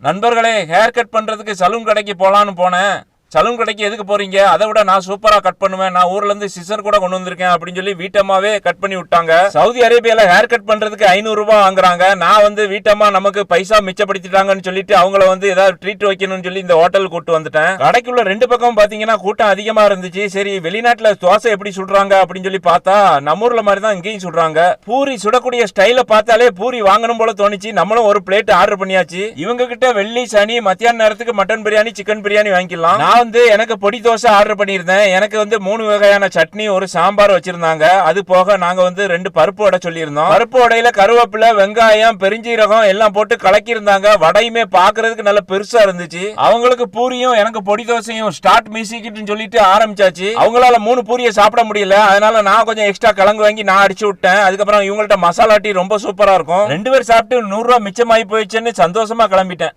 நண்பர்களே, hair cut பண்றதுக்கு salon கடைக்கு போலான்னு போனேன். சலூன் கடைக்கு எதுக்கு போறீங்க? அதை விட நான் சூப்பரா கட் பண்ணுவேன், நான் ஊர்ல இருந்து சிசர் கூட கொண்டு வந்திருக்கேன் அப்படின்னு சொல்லி வீட்டம்மாவே கட் பண்ணி விட்டாங்க. சவுதி அரேபியால ஹேர் கட் பண்றதுக்கு 500 ரூபாய் வாங்குறாங்க. நான் வீட்டம்மா நமக்கு பைசா மிச்சப்படுத்திட்டாங்கன்னு சொல்லிட்டு அவங்கள ஏதாவது ட்ரீட் வைக்கணும்னு சொல்லி இந்த ஹோட்டல் கூட்டு வந்துட்டேன். கடைக்குள்ள 2 பக்கம் பாத்தீங்கன்னா கூட்டம் அதிகமா இருந்துச்சு. சரி, வெளிநாட்டுல தோசை எப்படி சுடுறாங்க அப்படின்னு சொல்லி பார்த்தா நம்ம ஊர்ல மாதிரி தான் இங்கேயும் சுடுறாங்க. பூரி சுடக்கூடிய ஸ்டைல பார்த்தாலே பூரி வாங்கணும் போல தோணுச்சு. நம்மளும் ஒரு பிளேட் ஆர்டர் பண்ணியாச்சு. இவங்க கிட்ட வெள்ளி சனி மத்தியான நேரத்துக்கு மட்டன் பிரியாணி சிக்கன் பிரியாணி வாங்கிக்கலாம். எனக்கு பொடி தோசை ஆர்டர் பண்ணியிருந்தேன். எனக்கு 3 வகையான சட்னி, ஒரு சாம்பார் வச்சிருந்தாங்க. அது போக நாங்க 2 பருப்பு வடை சொல்லியிருந்தோம். பருப்பு வடையில கருவேப்பிலை, வெங்காயம், பெருஞ்சீரகம் எல்லாம் போட்டு கலக்கி இருந்தாங்க. வடையுமே பாக்குறதுக்கு நல்ல பெருசா இருந்துச்சு. அவங்களுக்கு பூரியும் எனக்கு பொடி தோசையும் ஸ்டார்ட் மியூசிக்னு சொல்லிட்டு ஆரம்பிச்சாச்சு. அவங்களால 3 பூரியை சாப்பிட முடியல. அதனால நான் கொஞ்சம் எக்ஸ்ட்ரா கிழங்கு வாங்கி நான் அடிச்சு விட்டேன். அதுக்கப்புறம் இவங்கள்ட்ட மசாலா டீ ரொம்ப சூப்பரா இருக்கும். 2 பேர் சாப்பிட்டு 100 ரூபாய் மிச்சமாயி போயிடுச்சுன்னு சந்தோஷமா கிளம்பிட்டேன்.